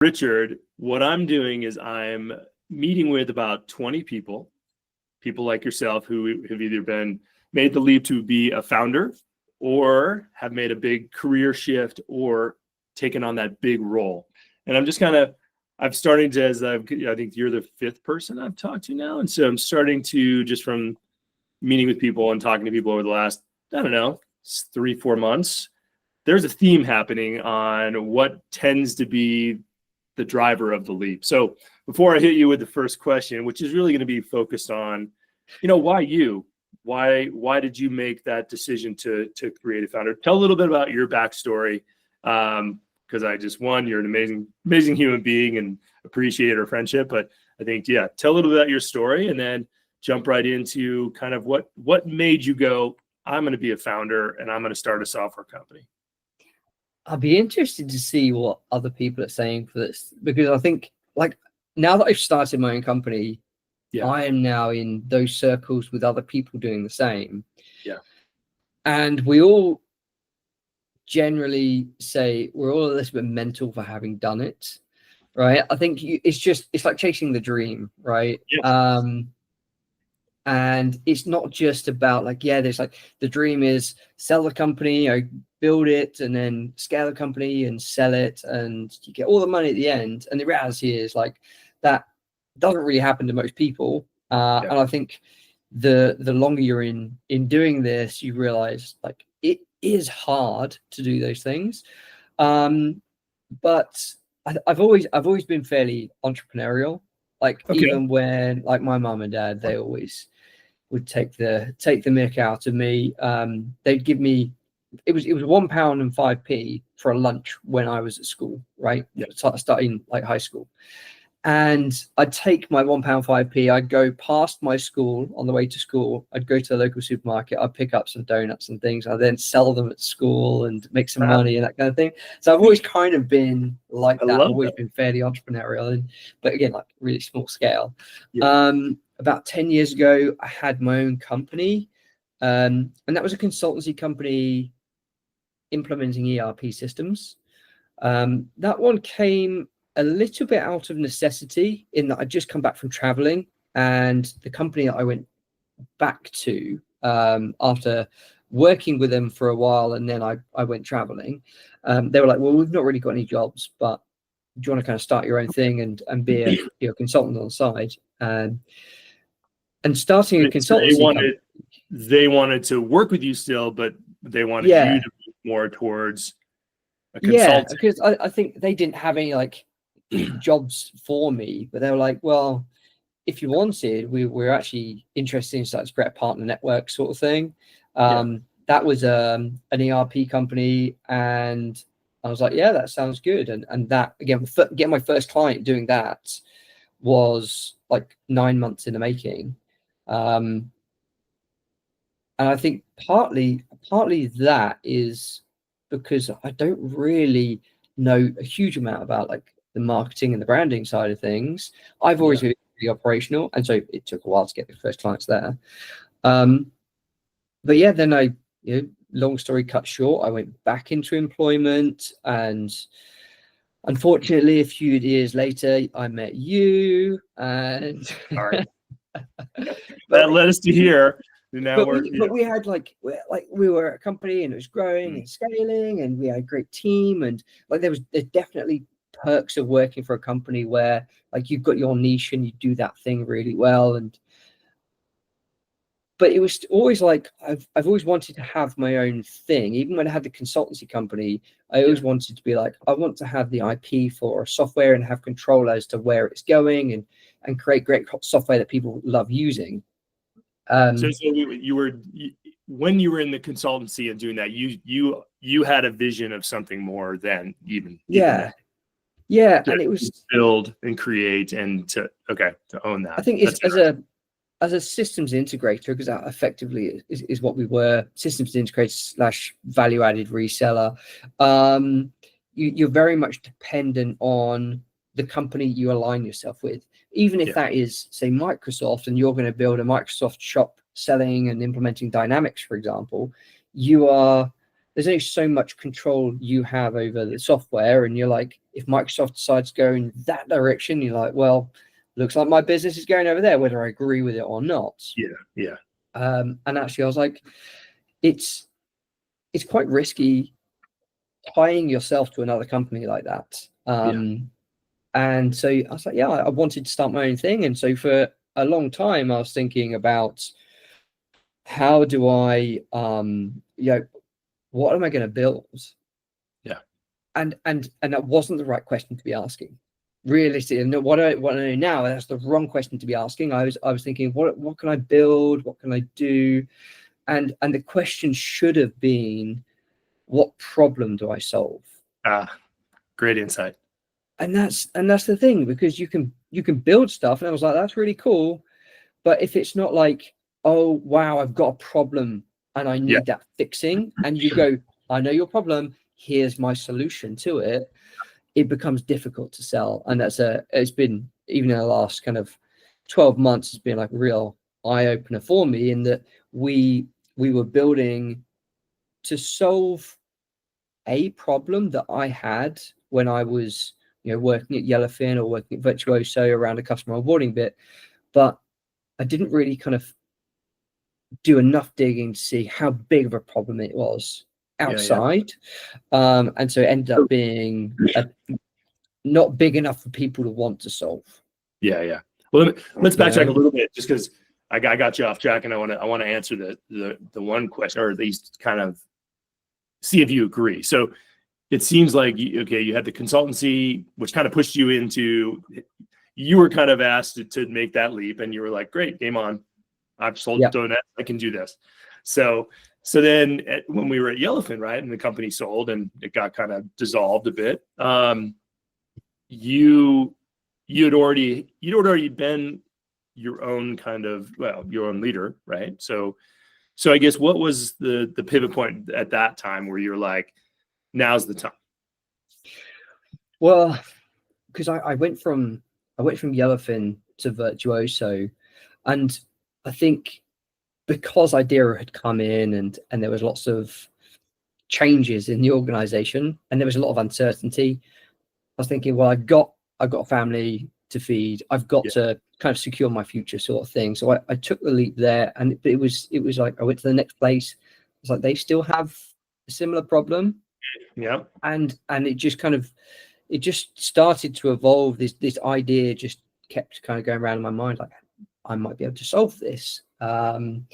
Richard, what I'm doing is I'm meeting with about 20 people like yourself who have either made the leap to be a founder or have made a big career shift or taken on that big role. And I'm just I'm starting to, I think you're the 5th person I've talked to now. And so I'm starting to, just from meeting with people and talking to people over the last, I don't know, 3-4 months, there's a theme happening on what tends to be the driver of the leap. So before I hit you with the first question, which is really going to be focused on, why you? Why did you make that decision to create a founder? Tell a little bit about your backstory, because you're an amazing human being and appreciate our friendship. But I think, tell a little bit about your story and then jump right into kind of what made you go, I'm going to be a founder and I'm going to start a software company. I'd be interested to see what other people are saying for this, because I think, like, now that I've started my own company, I am now in those circles with other people doing the same. Yeah. And we all generally say we're all a little bit mental for having done it, right? I think it's like chasing the dream, right? Yes. And it's not just about there's the dream is sell the company, build it and then scale the company and sell it and you get all the money at the end. And the reality is that doesn't really happen to most people. And I think the longer you're in doing this, you realize it is hard to do those things. But I've always been fairly entrepreneurial. Even when my mum and dad, they always would take the mick out of me. They'd give me, it was £1.05 for a lunch when I was at school, right? Starting high school. And I'd take my £1.05. I'd go past my school on the way to school. I'd go to the local supermarket. I'd pick up some donuts and things. I'd then sell them at school and make some money and that kind of thing. So I've always kind of been like that. I've always been fairly entrepreneurial, but again, really small scale. Yeah. About 10 years ago, I had my own company, and that was a consultancy company implementing ERP systems. That one came a little bit out of necessity in that I'd just come back from traveling, and the company that I went back to after working with them for a while, and then I went traveling, they were like, well, we've not really got any jobs, but do you want to kind of start your own thing and be a consultant on the side? And starting a consultancy they wanted to work with you still, but they wanted you to move more towards a consultant. Yeah, because I think they didn't have any jobs for me, but they were like, well, if you wanted, we're actually interested in starting to create a partner network sort of thing. That was an ERP company, and I was like, yeah, that sounds good. And that, again, getting my first client doing that was 9 months in the making. And I think partly that is because I don't really know a huge amount about the marketing and the branding side of things. I've always been really operational, and so it took a while to get the first clients there. But yeah, then I, long story cut short, I went back into employment, and unfortunately, a few years later, I met you, and that led us to here. But we had we were a company and it was growing and scaling, and we had a great team, and there's definitely perks of working for a company where you've got your niche and you do that thing really well. But it was always I've always wanted to have my own thing. Even when I had the consultancy company, I always wanted to be I want to have the IP for software and have control as to where it's going and create great software that people love using. So when you were in the consultancy and doing that, you had a vision of something more than even and it was build and create and to own that. I think it's as a systems integrator, because that effectively is what we were, systems integrator / value added reseller. You're very much dependent on the company you align yourself with, even if that is, say, Microsoft, and you're going to build a Microsoft shop selling and implementing Dynamics, for example. You are there's only so much control you have over the software. And you're like, if Microsoft decides to go in that direction, you're like, well, looks like my business is going over there, whether I agree with it or not. Yeah. And actually, I was like, it's quite risky tying yourself to another company like that. And so I was like, yeah, I wanted to start my own thing. And so for a long time, I was thinking about how do I, what am I going to build? Yeah. And that wasn't the right question to be asking. Realistically, and what I know now, that's the wrong question to be asking. I was thinking, what can I build? What can I do? And the question should have been, what problem do I solve? Great insight. And that's the thing, because you can build stuff, and I was like, that's really cool, but if it's not like, oh wow, I've got a problem and I need that fixing, and you go, I know your problem, here's my solution to it, it becomes difficult to sell. And it's been, even in the last kind of 12 months, it's been like a real eye-opener for me, in that we were building to solve a problem that I had when I was, working at Yellowfin or working at Virtuoso around a customer onboarding bit, but I didn't really kind of do enough digging to see how big of a problem it was outside. And so it ended up being not big enough for people to want to solve. Yeah. Well, let's backtrack a little bit, just because I got you off track, and I want to answer the one question, or at least kind of see if you agree. So it seems like you had the consultancy, which kind of pushed you into, you were kind of asked to make that leap, and you were like, great, game on. I've sold donuts, I can do this. So then when we were at Yellowfin, right, and the company sold and it got kind of dissolved a bit, you'd already been your own kind of, your own leader, right? So I guess, what was the pivot point at that time where you're like, now's the time? Well, because I went from Yellowfin to Virtuoso, and I think because Idea had come in and there was lots of changes in the organization and there was a lot of uncertainty, I was thinking, well, I've got a family to feed, I've got to kind of secure my future, sort of thing. So I took the leap there, and it was like I went to the next place. It's like they still have a similar problem. And it just started to evolve. This idea just kept kind of going around in my mind, like, I might be able to solve this. And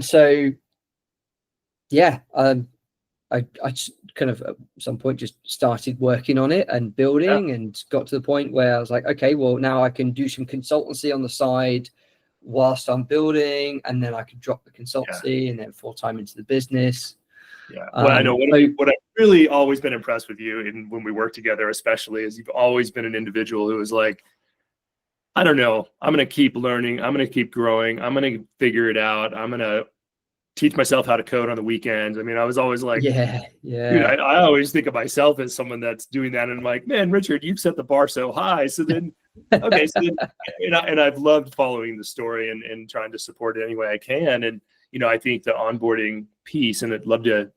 so, I kind of at some point just started working on it and building, and got to the point where I was like, okay, well, now I can do some consultancy on the side whilst I'm building, and then I could drop the consultancy and then full time into the business. Well, I know what I've really always been impressed with you, and when we work together, especially, is you've always been an individual who is like, I don't know, I'm going to keep learning, I'm going to keep growing, I'm going to figure it out, I'm going to teach myself how to code on the weekends. I mean, I was always like, dude, I always think of myself as someone that's doing that, and I'm like, man, Richard, you've set the bar so high. So then, and I've loved following the story and trying to support it any way I can. And I think the onboarding piece, and I'd love to,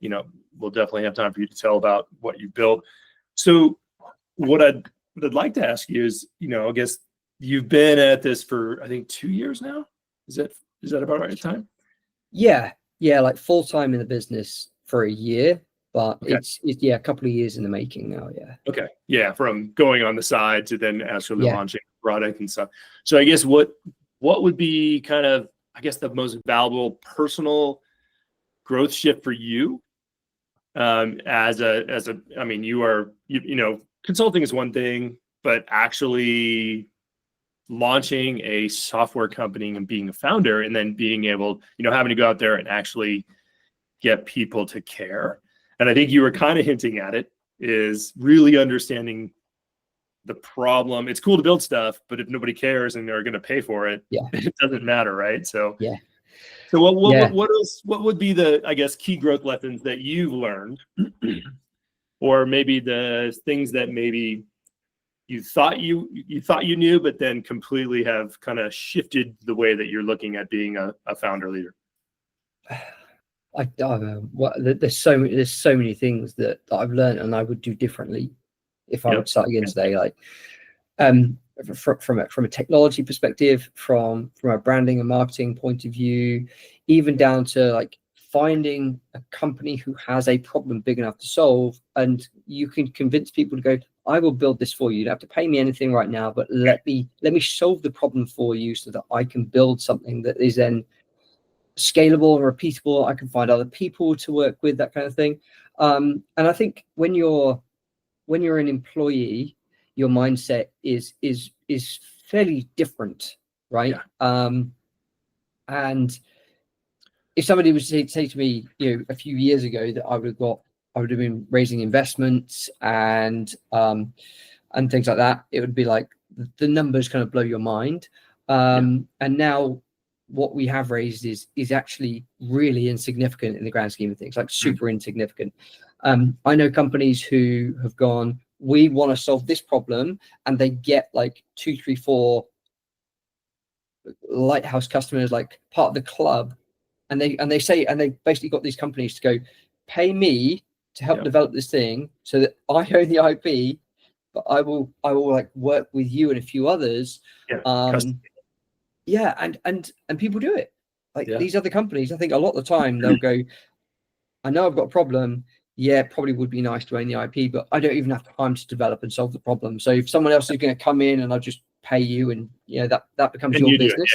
we'll definitely have time for you to tell about what you built. So what I'd like to ask you is, I guess you've been at this for, I think, 2 years now. Is that about right time? Yeah, like full time in the business for a year, but it's a couple of years in the making now. Okay. Yeah, from going on the side to then actually launching product and stuff. So I guess what would be kind of, I guess, the most valuable personal growth shift for you, I mean, consulting is one thing, but actually launching a software company and being a founder, and then being able, having to go out there and actually get people to care. And I think you were kind of hinting at it, is really understanding the problem. It's cool to build stuff, but if nobody cares and they're going to pay for it, it doesn't matter, right? So So what would be the, I guess, key growth lessons that you've learned, or maybe the things that maybe you thought you knew, but then completely have kind of shifted the way that you're looking at being a founder leader? I don't know what, there's so many things that I've learned and I would do differently if I would start again today. Like from a technology perspective, from a branding and marketing point of view, even down to like finding a company who has a problem big enough to solve, and you can convince people to go, I will build this for you. You don't have to pay me anything right now, but let me solve the problem for you so that I can build something that is then scalable and repeatable. I can find other people to work with, that kind of thing. And I think when you're an employee, your mindset is fairly different, right? And if somebody was to say to me, a few years ago that I would have been raising investments and things like that, it would be like the numbers kind of blow your mind. And now what we have raised is actually really insignificant in the grand scheme of things, like super insignificant. I know companies who have gone, we want to solve this problem, and they get like 2, 3, 4 lighthouse customers, like part of the club, and they basically got these companies to go, pay me to help develop this thing so that I own the IP, but I will like work with you and a few others. And people do it. Like these other companies, I think a lot of the time they'll go, I know I've got a problem. Yeah, it probably would be nice to own the IP, but I don't even have time to develop and solve the problem. So if someone else is going to come in and I'll just pay you, and that becomes your business.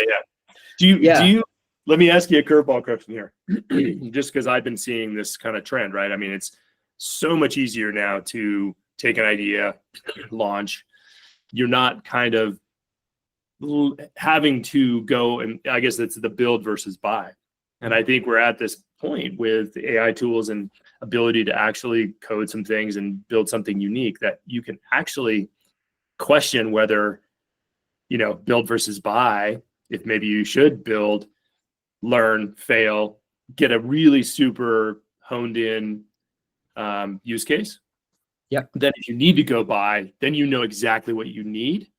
Do you? Let me ask you a curveball question here, just because I've been seeing this kind of trend, right? I mean, it's so much easier now to take an idea, launch. You're not kind of having to go, and I guess that's the build versus buy. And I think we're at this point with AI tools and ability to actually code some things and build something unique that you can actually question whether, build versus buy, if maybe you should build, learn, fail, get a really super honed in use case. Then if you need to go buy, then you know exactly what you need.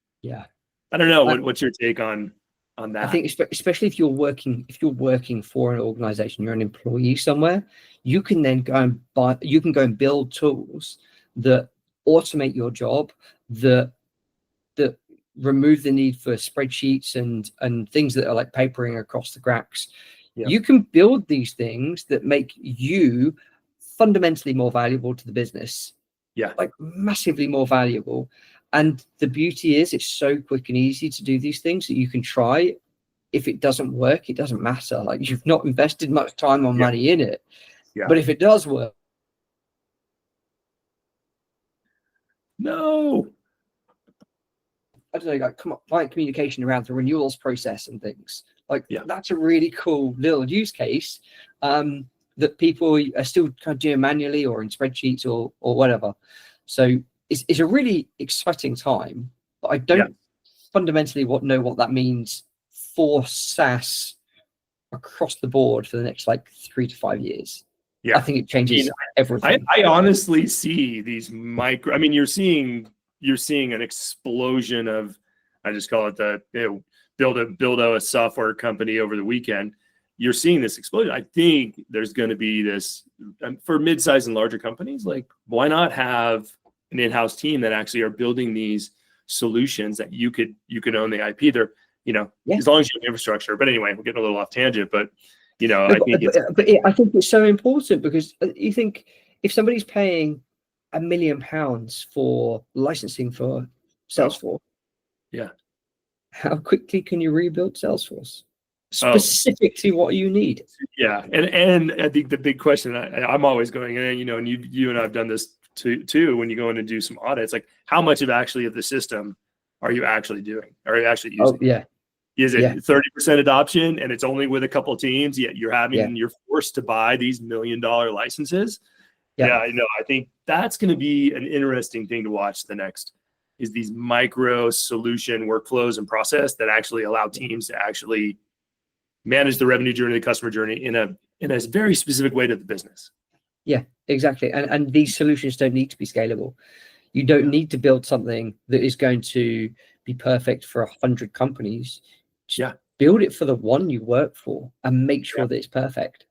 I don't know. What's your take on that? I think especially if you're working for an organization, you're an employee somewhere, you can then go and build tools that automate your job, that remove the need for spreadsheets and things that are like papering across the cracks. You can build these things that make you fundamentally more valuable to the business. Like massively more valuable. And the beauty is it's so quick and easy to do these things that you can try. If it doesn't work, it doesn't matter. Like you've not invested much time or money in it. But if it does work. No. I don't know, like client communication around the renewals process and things. Like that's a really cool little use case that people are still kind of doing manually or in spreadsheets or whatever. So it's a really exciting time, but I don't fundamentally know what that means for SaaS across the board for the next like 3 to 5 years. I think it changes everything. I honestly see these micro. I mean, you're seeing an explosion of, I just call it the build a software company over the weekend. You're seeing this explosion. I think there's going to be this for mid-size and larger companies. Like, why not have an in-house team that actually are building these solutions that you could own the IP? They're, as long as you have infrastructure. But anyway, we're getting a little off tangent. But I think it's so important because you think if somebody's paying £1 million for licensing for Salesforce, how quickly can you rebuild Salesforce specific to what you need? And I think the big question I'm always going, and you and I've done this too, when you go in and do some audits, like how much of the system are you actually doing? Are you actually using? Is it 30% adoption and it's only with a couple of teams, yet you're forced to buy these $1 million licenses? I know. I think that's going to be an interesting thing to watch is these micro solution workflows and process that actually allow teams to actually manage the revenue journey, the customer journey in a very specific way to the business. Yeah, exactly. And these solutions don't need to be scalable. You don't need to build something that is going to be perfect for 100 companies. Just build it for the one you work for and make sure that it's perfect.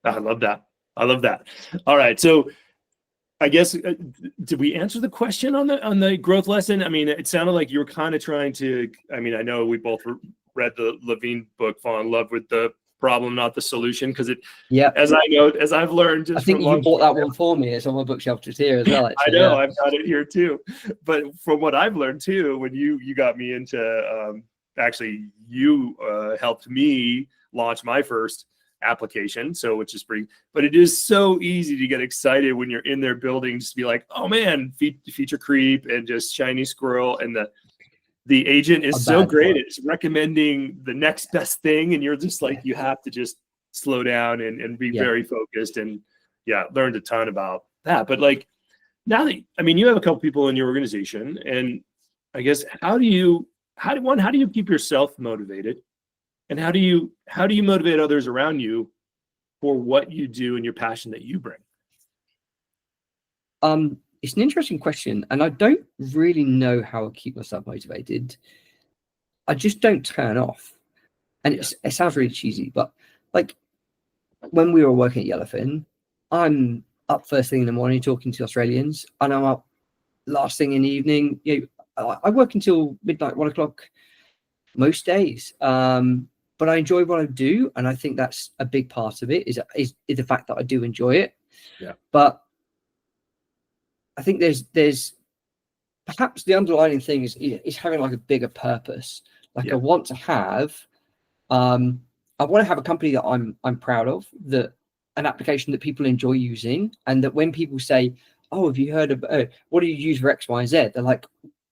I love that. I love that. All right. So I guess, did we answer the question on the growth lesson? I mean, it sounded like you were kind of trying to, I mean, I know we both read the Levine book, Fall in Love with the Problem, Not the Solution. Because as I've learned, just I think from you bought that one for me. It's on my bookshelf just here as well. Actually. I know, I've got it here too. But from what I've learned too, when you got me into, actually you helped me launch my first application, so which is pretty, but it is so easy to get excited when you're in their building, just to be like, oh man, feature creep and just shiny squirrel, and the agent is so great at recommending the next best thing, and you're just like, you have to just slow down and be very focused, and learned a ton about that. But like, now that, I mean, you have a couple people in your organization, and I guess how do you keep yourself motivated? And how do you motivate others around you for what you do and your passion that you bring? It's an interesting question, and I don't really know how I keep myself motivated. I just don't turn off. And it sounds really cheesy, but like when we were working at Yellowfin, I'm up first thing in the morning talking to Australians, and I'm up last thing in the evening. I work until midnight, 1 o'clock most days. But I enjoy what I do, and I think that's a big part of it is the fact that I do enjoy it. Yeah. But I think there's perhaps the underlying thing is having like a bigger purpose. Like I want to have a company that I'm proud of, that an application that people enjoy using, and that when people say, "Oh, have you heard of what do you use for X, Y, and Z?" They're like,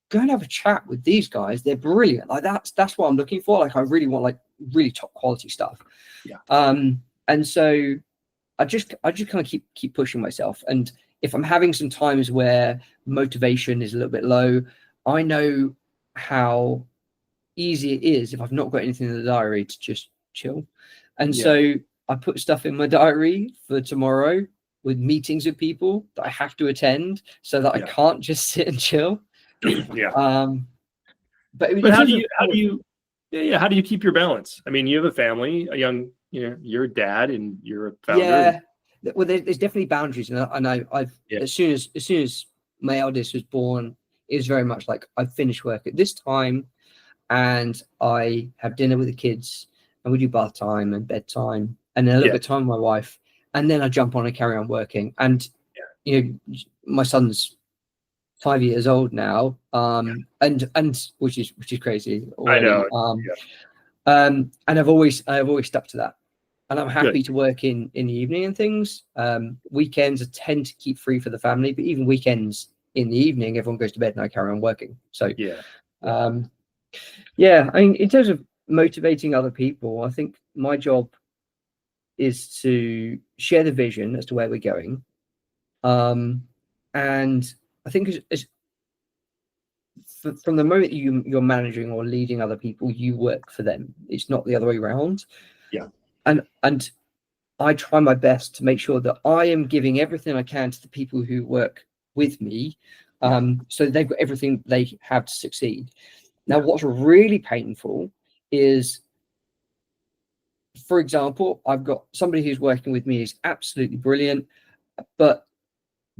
go and have a chat with these guys. They're brilliant. Like that's what I'm looking for. Like I really want like really top quality stuff. Yeah. And so I just kind of keep pushing myself. And if I'm having some times where motivation is a little bit low, I know how easy it is if I've not got anything in the diary to just chill. And so I put stuff in my diary for tomorrow with meetings with people that I have to attend, so that I can't just sit and chill. But how do you keep your balance? I mean, you have a family, you're a dad, and you're a founder. Yeah, well, there's definitely boundaries, and I've as soon as my eldest was born, it was very much like I finish work at this time, and I have dinner with the kids, and we do bath time and bedtime, and then a little bit of time with my wife, and then I jump on and carry on working. And my son's 5 years old now, and which is crazy already. I know. And I've always stuck to that, and I'm happy to work in the evening and things. Weekends I tend to keep free for the family, but even weekends in the evening, everyone goes to bed and I carry on working. So I mean, in terms of motivating other people, I think my job is to share the vision as to where we're going, and I think from the moment you're managing or leading other people, you work for them. It's not the other way around. Yeah. And I try my best to make sure that I am giving everything I can to the people who work with me, so they've got everything they have to succeed. Now, what's really painful is, for example, I've got somebody who's working with me is absolutely brilliant, but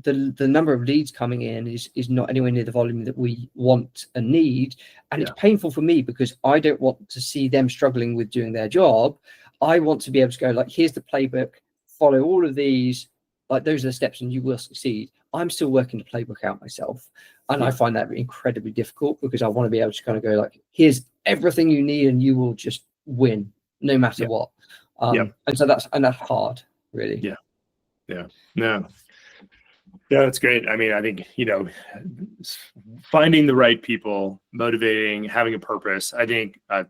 the number of leads coming in is not anywhere near the volume that we want and need. And it's painful for me because I don't want to see them struggling with doing their job. I want to be able to go like, here's the playbook, follow all of these, like those are the steps and you will succeed. I'm still working the playbook out myself. And I find that incredibly difficult because I want to be able to kind of go like, here's everything you need and you will just win no matter what. And so that's hard, really. Yeah, that's great. I mean, I think, finding the right people, motivating, having a purpose. I think, I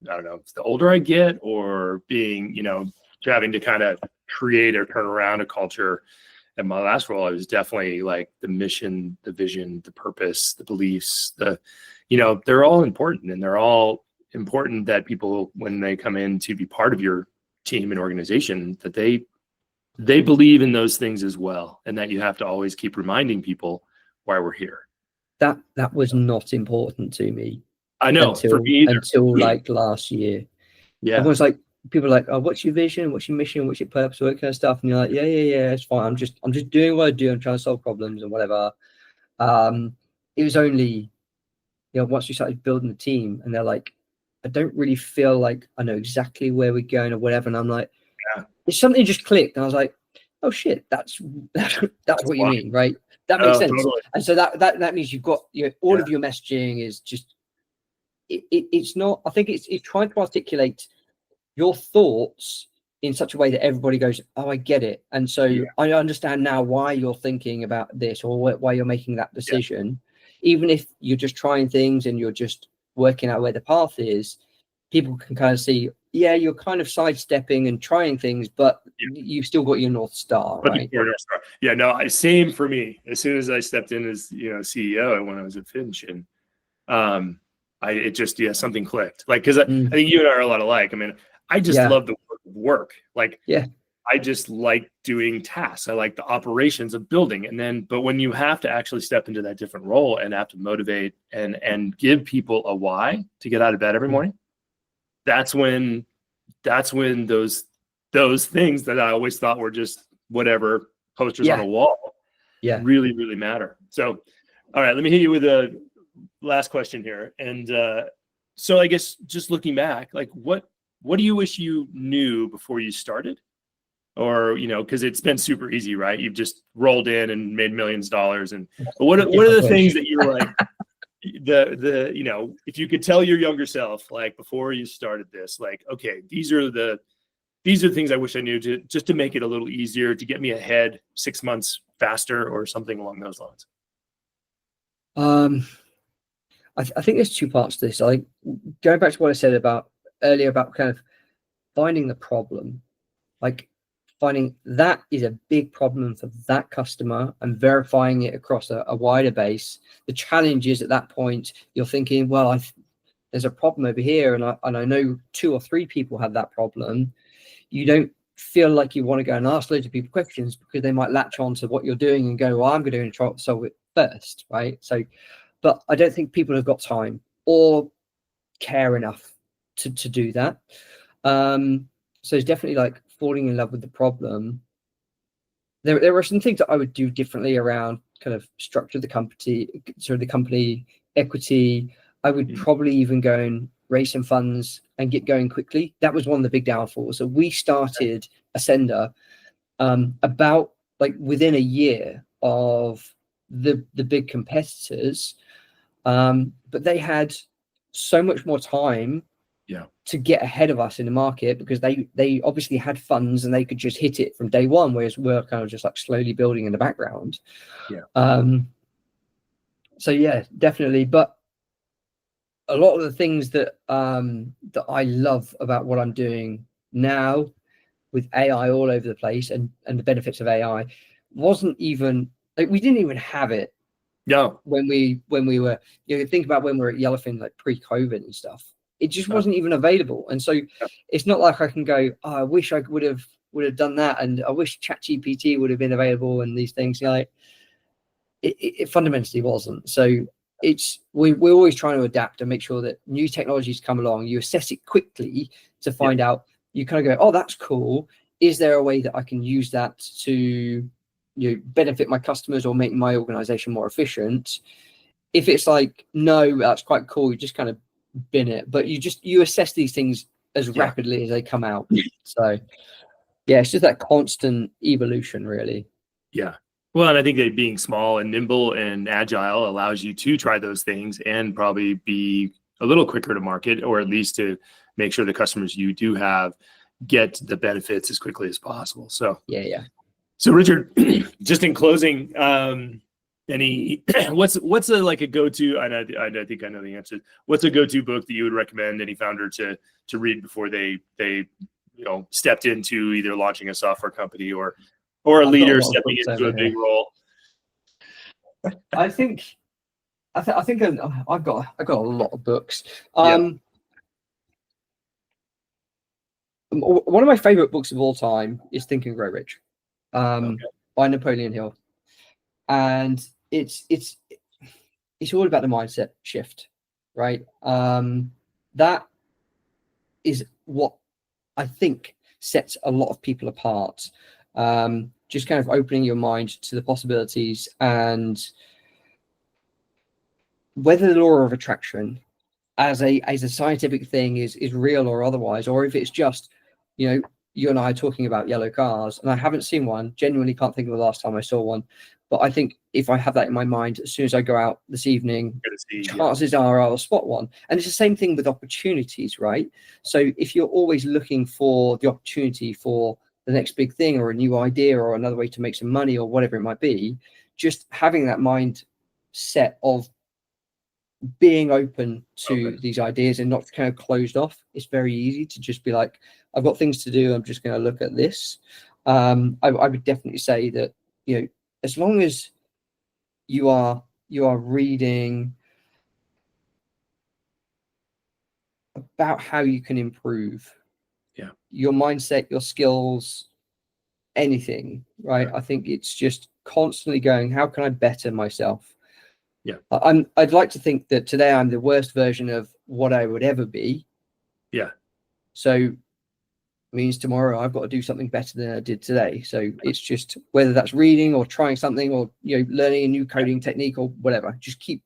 don't know, the older I get, or being, having to kind of create or turn around a culture. In my last role, I was definitely like the mission, the vision, the purpose, the beliefs, they're all important, and they're all important that people, when they come in to be part of your team and organization, that they believe in those things as well, and that you have to always keep reminding people why we're here. That was not important to me. I know, for me either. Until like last year. Yeah. Everyone's like, people are like, oh, what's your vision? What's your mission? What's your purpose? All that kind of stuff. And you're like, yeah, it's fine. I'm just doing what I do. I'm trying to solve problems and whatever. It was only, once we started building the team, and they're like, I don't really feel like I know exactly where we're going or whatever. And I'm like, it's something just clicked. And I was like, oh shit, that's what you mean, right? That makes sense. Totally. And so that means you've got all of your messaging is just, it's not, I think it's trying to articulate your thoughts in such a way that everybody goes, oh, I get it. And so I understand now why you're thinking about this or why you're making that decision. Even if you're just trying things and you're just working out where the path is, people can kind of see, you're kind of sidestepping and trying things, but you've still got your North Star, right? Yeah, no, same for me. As soon as I stepped in as CEO when I was at Finch, and it just something clicked. Like, because I think you and I are a lot alike. I mean, I just love the work. Like, I just like doing tasks. I like the operations of building. But when you have to actually step into that different role and have to motivate and give people a why to get out of bed every morning, that's when those things that I always thought were just whatever posters on a wall really, really matter. So, all right, let me hit you with a last question here. And so I guess just looking back, like what do you wish you knew before you started? Or, because it's been super easy, right? You've just rolled in and made millions of dollars. And but what are the things that you're like, if you could tell your younger self, like before you started this, like, okay, these are the things I wish I knew just to make it a little easier, to get me ahead 6 months faster or something along those lines. I think there's two parts to this. Like, going back to what I said earlier about kind of finding the problem, like finding that is a big problem for that customer and verifying it across a wider base. The challenge is at that point, you're thinking, well, there's a problem over here, and I know 2 or 3 people have that problem. You don't feel like you want to go and ask loads of people questions because they might latch on to what you're doing and go, well, I'm going to try to solve it first, right? So, but I don't think people have got time or care enough to do that. So it's definitely like falling in love with the problem. There are some things that I would do differently around kind of structure of the company equity. I would probably even go and raise some funds and get going quickly. That was one of the big downfalls. So we started Ascendr about like within a year of the big competitors, but they had so much more time to get ahead of us in the market because they obviously had funds and they could just hit it from day one, whereas we're kind of just like slowly building in the background. So yeah, definitely. But a lot of the things that I love about what I'm doing now with AI all over the place and the benefits of AI wasn't even like, we didn't even have it. When we were, think about when we were at Yellowfin, like pre-COVID and stuff, it just wasn't even available. And so it's not like I can go, oh, I wish I would have done that, and I wish ChatGPT would have been available and these things. Like it fundamentally wasn't. So we're always trying to adapt and make sure that new technologies come along. You assess it quickly to find out. You kind of go, oh, that's cool. Is there a way that I can use that to benefit my customers or make my organization more efficient? If it's like, no, that's quite cool, you just kind of bin it. But you assess these things as rapidly as they come out. So yeah, it's just that constant evolution, really. Well, and I think that being small and nimble and agile allows you to try those things and probably be a little quicker to market, or at least to make sure the customers you do have get the benefits as quickly as possible. So So Richard, just in closing, what's a go-to? I think I know the answer. What's a go-to book that you would recommend any founder to read before they stepped into either launching a software company or a leader stepping into a big role? I think I've got a lot of books. One of my favorite books of all time is Think and Grow Rich, by Napoleon Hill, and it's all about the mindset shift, right? That is what I think sets a lot of people apart. Just kind of opening your mind to the possibilities, and whether the law of attraction as a scientific thing is real or otherwise, or if it's just, you and I are talking about yellow cars, and I haven't seen one. Genuinely can't think of the last time I saw one. But I think if I have that in my mind, as soon as I go out this evening, chances are I'll spot one. And it's the same thing with opportunities, right? So if you're always looking for the opportunity for the next big thing, or a new idea, or another way to make some money, or whatever it might be, just having that mindset of being open to these ideas and not kind of closed off. It's very easy to just be like, I've got things to do, I'm just going to look at this. I would definitely say that, as long as you are reading about how you can improve your mindset, your skills, anything, right? I think it's just constantly going, how can I better myself? I'd like to think that today I'm the worst version of what I would ever be. So means tomorrow I've got to do something better than I did today. So it's just whether that's reading or trying something, or learning a new coding technique or whatever. Just keep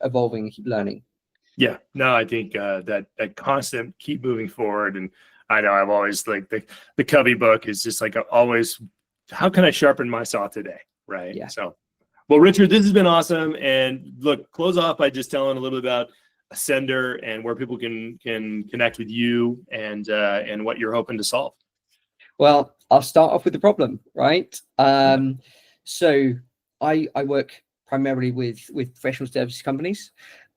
evolving and keep learning. Yeah, no, I think that constant keep moving forward. And I know I've always like the Covey book is just like always, how can I sharpen my saw today? Right. Yeah. So, well, Richard, this has been awesome. And look, close off by just telling a little bit about Ascendr and where people can connect with you and what you're hoping to solve. Well, I'll start off with the problem, right? So I work primarily with professional services companies,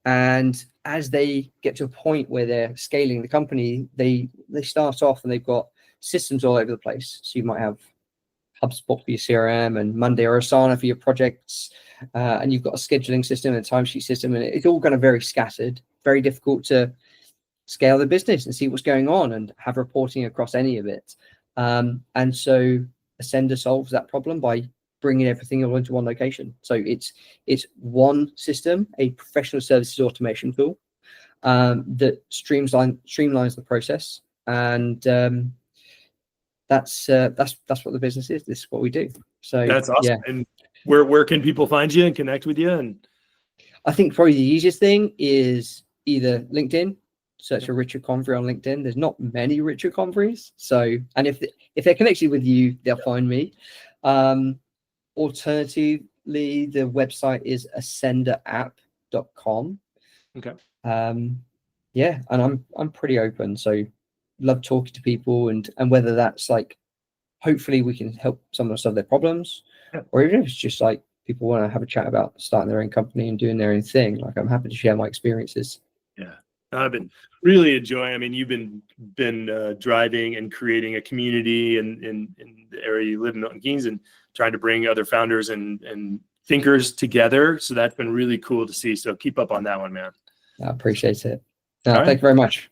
and as they get to a point where they're scaling the company, they start off and they've got systems all over the place. So you might have HubSpot for your CRM and Monday or Asana for your projects, and you've got a scheduling system and a timesheet system, and it's all kind of very scattered, very difficult to scale the business and see what's going on and have reporting across any of it. And so Ascendr solves that problem by bringing everything all into one location. So it's one system, a professional services automation tool that streamlines the process, and that's what the business is. This is what we do. So that's awesome. Yeah. And where can people find you and connect with you? And I think probably the easiest thing is either LinkedIn. Search for Richard Convrey on LinkedIn. There's not many Richard Convreys, so, and if they're connected with you, they'll find me. Alternatively, the website is ascendrapp.com. Okay. Yeah, and I'm pretty open, so love talking to people, and whether that's like, hopefully we can help someone solve their problems, or even if it's just like people want to have a chat about starting their own company and doing their own thing. Like, I'm happy to share my experiences. Yeah, I've been really enjoying. I mean, you've been driving and creating a community in the area you live in, Milton Keynes, and trying to bring other founders and thinkers together. So that's been really cool to see. So keep up on that one, man. I appreciate it. Thank you very much.